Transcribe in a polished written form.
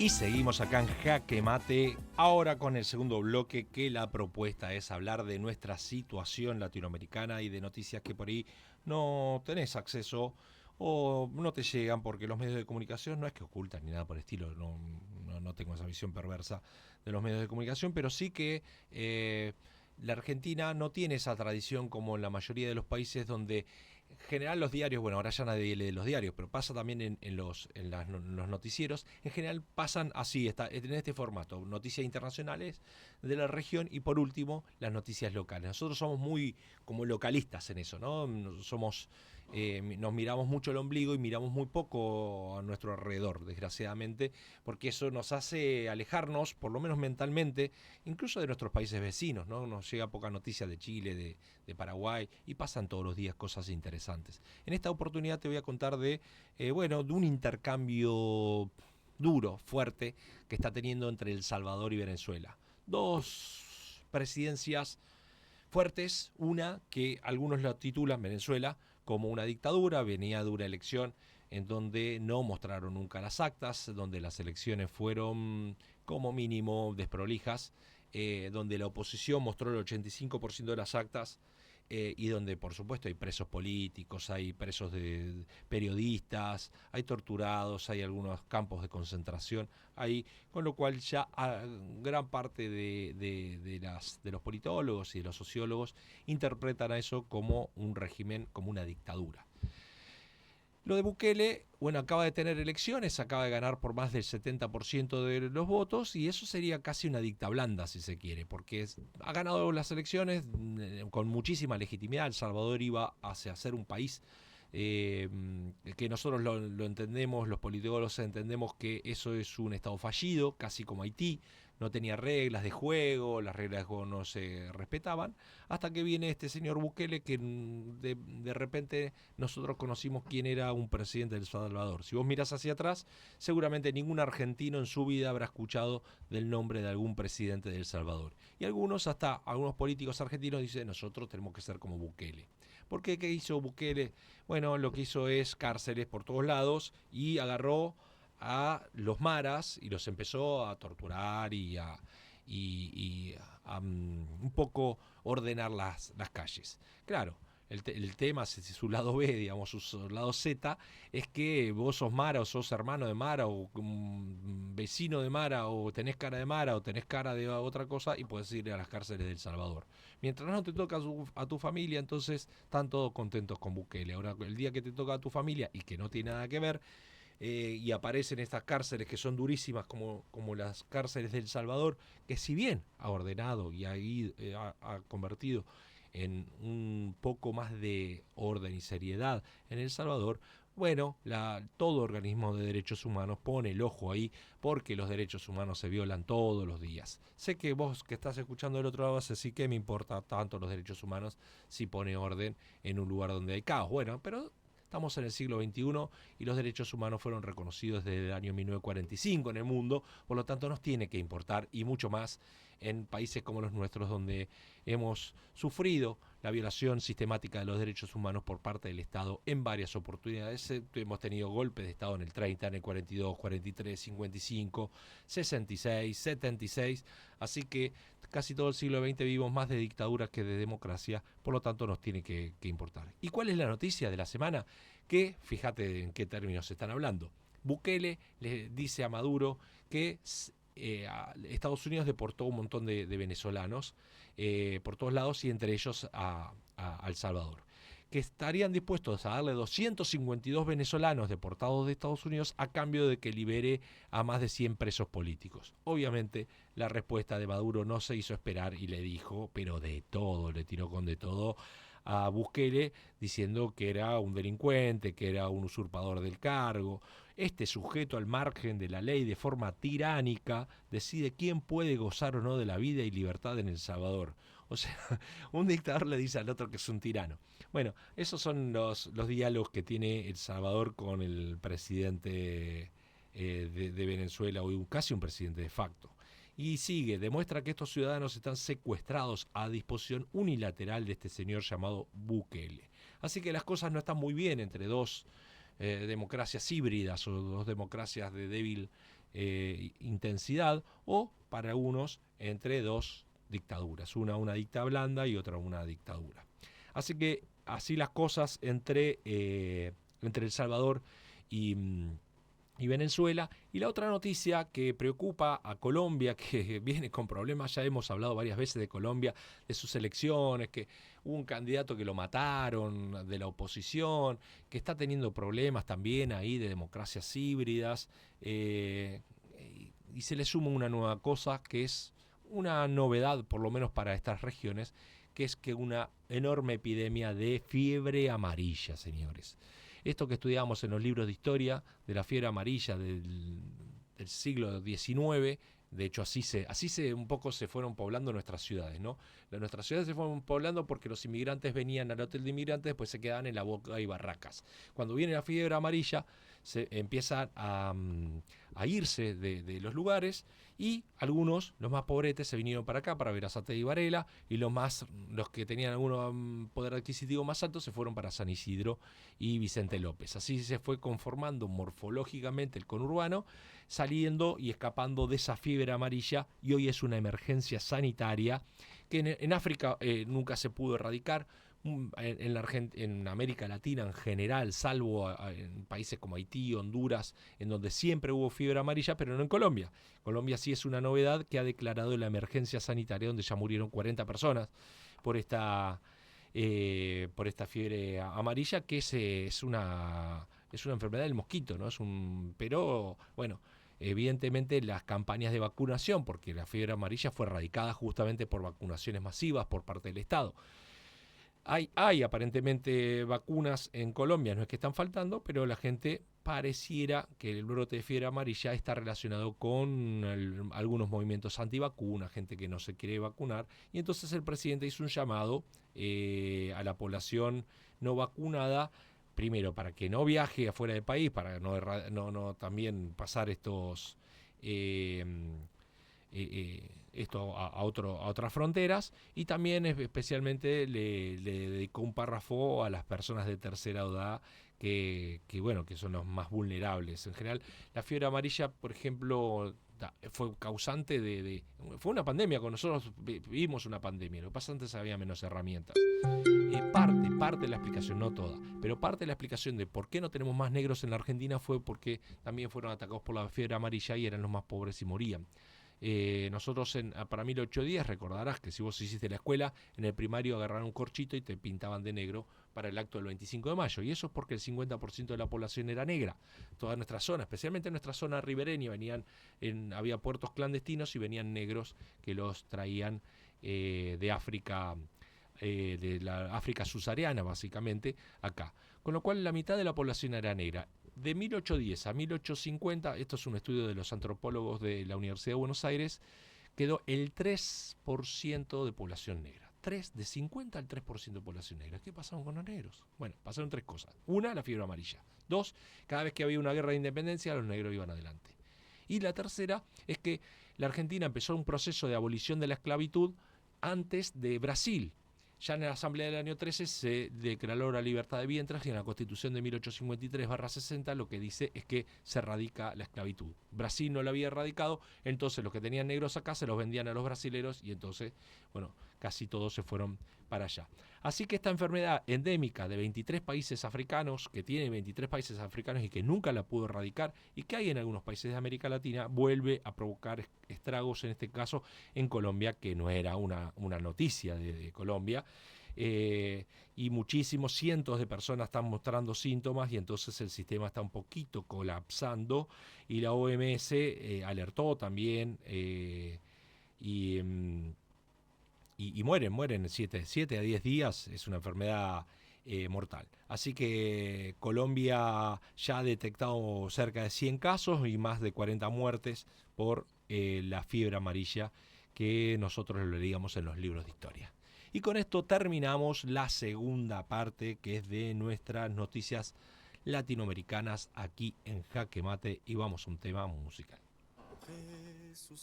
Y seguimos acá en Jaque Mate, ahora con el segundo bloque, que la propuesta es hablar de nuestra situación latinoamericana y de noticias que por ahí no tenés acceso o no te llegan porque los medios de comunicación no es que ocultan ni nada por el estilo, no tengo esa visión perversa de los medios de comunicación, pero sí que la Argentina no tiene esa tradición como en la mayoría de los países donde en general los diarios, bueno, ahora ya nadie lee los diarios, pero pasa también en los noticieros, en general pasan así, en este formato, noticias internacionales de la región y por último las noticias locales. Nosotros somos muy como localistas en eso, ¿no? Nos miramos mucho el ombligo y miramos muy poco a nuestro alrededor, desgraciadamente, porque eso nos hace alejarnos, por lo menos mentalmente, incluso de nuestros países vecinos, ¿no? Nos llega poca noticia de Chile, de Paraguay, y pasan todos los días cosas interesantes. En esta oportunidad te voy a contar de un intercambio duro, fuerte, que está teniendo entre El Salvador y Venezuela. Dos presidencias fuertes, una que algunos la titulan Venezuela como una dictadura, venía de una elección en donde no mostraron nunca las actas, donde las elecciones fueron como mínimo desprolijas, donde la oposición mostró el 85% de las actas, y donde por supuesto hay presos políticos, hay presos de periodistas, hay torturados, hay algunos campos de concentración, con lo cual ya gran parte de los politólogos y de los sociólogos interpretan a eso como un régimen, como una dictadura. Lo de Bukele, bueno, acaba de tener elecciones, acaba de ganar por más del 70% de los votos y eso sería casi una dicta blanda, si se quiere, porque ha ganado las elecciones con muchísima legitimidad. El Salvador iba hacia ser un país que nosotros lo entendemos, los politólogos entendemos que eso es un estado fallido, casi como Haití, no tenía reglas de juego, las reglas de juego no se respetaban, hasta que viene este señor Bukele que de repente nosotros conocimos quién era un presidente del Salvador. Si vos mirás hacia atrás, seguramente ningún argentino en su vida habrá escuchado del nombre de algún presidente de El Salvador. Y algunos políticos argentinos dicen, nosotros tenemos que ser como Bukele. ¿Por qué? ¿Qué hizo Bukele? Bueno, lo que hizo es cárceles por todos lados y agarró a los maras y los empezó a torturar un poco ordenar las calles. Claro, el tema, su lado B, digamos, su lado Z, es que vos sos Mara o sos hermano de Mara o vecino de Mara o tenés cara de Mara o tenés cara de otra cosa y podés ir a las cárceles de El Salvador. Mientras no te toca a tu familia, entonces están todos contentos con Bukele. Ahora, el día que te toca a tu familia y que no tiene nada que ver, y aparecen estas cárceles que son durísimas como las cárceles de El Salvador, que si bien ha ordenado y ha convertido en un poco más de orden y seriedad en El Salvador, bueno, todo organismo de derechos humanos pone el ojo ahí porque los derechos humanos se violan todos los días. Sé que vos que estás escuchando del otro lado vas a decir que me importa tanto los derechos humanos si pone orden en un lugar donde hay caos. Bueno, pero estamos en el siglo XXI y los derechos humanos fueron reconocidos desde el año 1945 en el mundo, por lo tanto nos tiene que importar y mucho más en países como los nuestros donde hemos sufrido la violación sistemática de los derechos humanos por parte del Estado en varias oportunidades. Hemos tenido golpes de Estado en el 30, en el 42, 43, 55, 66, 76, así que casi todo el siglo XX vivimos más de dictadura que de democracia, por lo tanto nos tiene que importar. ¿Y cuál es la noticia de la semana? Que, fíjate en qué términos se están hablando. Bukele le dice a Maduro que Estados Unidos deportó un montón de venezolanos por todos lados y entre ellos a El Salvador, que estarían dispuestos a darle 252 venezolanos deportados de Estados Unidos a cambio de que libere a más de 100 presos políticos. Obviamente la respuesta de Maduro no se hizo esperar y le dijo, pero de todo, le tiró con de todo a Bukele, diciendo que era un delincuente, que era un usurpador del cargo. Este sujeto, al margen de la ley, de forma tiránica, decide quién puede gozar o no de la vida y libertad en El Salvador. O sea, un dictador le dice al otro que es un tirano. Bueno, esos son los diálogos que tiene El Salvador con el presidente de Venezuela, hoy casi un presidente de facto. Y sigue, demuestra que estos ciudadanos están secuestrados a disposición unilateral de este señor llamado Bukele. Así que las cosas no están muy bien entre dos democracias híbridas o dos democracias de débil intensidad, o para algunos entre dos dictaduras, una dicta blanda y otra una dictadura. Así que así las cosas entre El Salvador y, y Venezuela. Y la otra noticia que preocupa a Colombia, que viene con problemas, ya hemos hablado varias veces de Colombia, de sus elecciones, que hubo un candidato que lo mataron de la oposición, que está teniendo problemas también ahí de democracias híbridas, y se le suma una nueva cosa que es una novedad, por lo menos para estas regiones, que es que una enorme epidemia de fiebre amarilla, señores. Esto que estudiamos en los libros de historia de la fiebre amarilla del siglo XIX, de hecho así un poco se fueron poblando nuestras ciudades, ¿no? Nuestras ciudades se fueron poblando porque los inmigrantes venían al hotel de inmigrantes, después se quedaban en la boca y barracas. Cuando viene la fiebre amarilla, se empiezan a irse de los lugares, y algunos, los más pobretes, se vinieron para acá, para Berazategui y Varela, y los que tenían algún poder adquisitivo más alto se fueron para San Isidro y Vicente López. Así se fue conformando morfológicamente el conurbano, saliendo y escapando de esa fiebre amarilla, y hoy es una emergencia sanitaria que en África nunca se pudo erradicar. En América Latina en general, salvo en países como Haití, Honduras, en donde siempre hubo fiebre amarilla, pero no en Colombia. Colombia sí es una novedad, que ha declarado la emergencia sanitaria, donde ya murieron 40 personas por esta fiebre amarilla, que es una enfermedad del mosquito, ¿no? Pero bueno, evidentemente las campañas de vacunación, porque la fiebre amarilla fue erradicada justamente por vacunaciones masivas por parte del Estado. Hay aparentemente vacunas en Colombia, no es que están faltando, pero la gente pareciera que el brote de fiebre amarilla está relacionado con algunos movimientos antivacunas, gente que no se quiere vacunar, y entonces el presidente hizo un llamado a la población no vacunada, primero para que no viaje afuera del país, para no también pasar eh, esto a otras fronteras, y también especialmente le dedicó un párrafo a las personas de tercera edad bueno, que son los más vulnerables. En general, la fiebre amarilla, por ejemplo, fue causante fue una pandemia, con nosotros vivimos una pandemia, lo que pasa antes había menos herramientas. Parte de la explicación, no toda, pero parte de la explicación de por qué no tenemos más negros en la Argentina fue porque también fueron atacados por la fiebre amarilla y eran los más pobres y morían. Nosotros para 1810, recordarás que si vos hiciste la escuela, en el primario agarraron un corchito y te pintaban de negro para el acto del 25 de mayo, y eso es porque el 50% de la población era negra. Toda nuestra zona, especialmente nuestra zona ribereña, había puertos clandestinos y venían negros que los traían de África, de la África subsahariana básicamente, acá. Con lo cual la mitad de la población era negra. De 1810 a 1850, esto es un estudio de los antropólogos de la Universidad de Buenos Aires, quedó el 3% de población negra. De 50 al 3% de población negra. ¿Qué pasaron con los negros? Bueno, pasaron tres cosas. Una, la fiebre amarilla. Dos, cada vez que había una guerra de independencia, los negros iban adelante. Y la tercera es que la Argentina empezó un proceso de abolición de la esclavitud antes de Brasil. Ya en la Asamblea del año 13 se declaró la libertad de vientres, y en la Constitución de 1853/60 lo que dice es que se erradica la esclavitud. Brasil no la había erradicado, entonces los que tenían negros acá se los vendían a los brasileros, y entonces, bueno, casi todos se fueron para allá. Así que esta enfermedad endémica de 23 países africanos, que tiene 23 países africanos y que nunca la pudo erradicar, y que hay en algunos países de América Latina, vuelve a provocar estragos, en este caso en Colombia, que no era una noticia de Colombia. Y muchísimos, cientos de personas están mostrando síntomas, y entonces el sistema está un poquito colapsando, y la OMS alertó también, y mueren 7 a 10 días, es una enfermedad mortal. Así que Colombia ya ha detectado cerca de 100 casos y más de 40 muertes por la fiebre amarilla, que nosotros lo leíamos en los libros de historia. Y con esto terminamos la segunda parte, que es de nuestras noticias latinoamericanas aquí en Jaque Mate, y vamos a un tema musical. Jesús.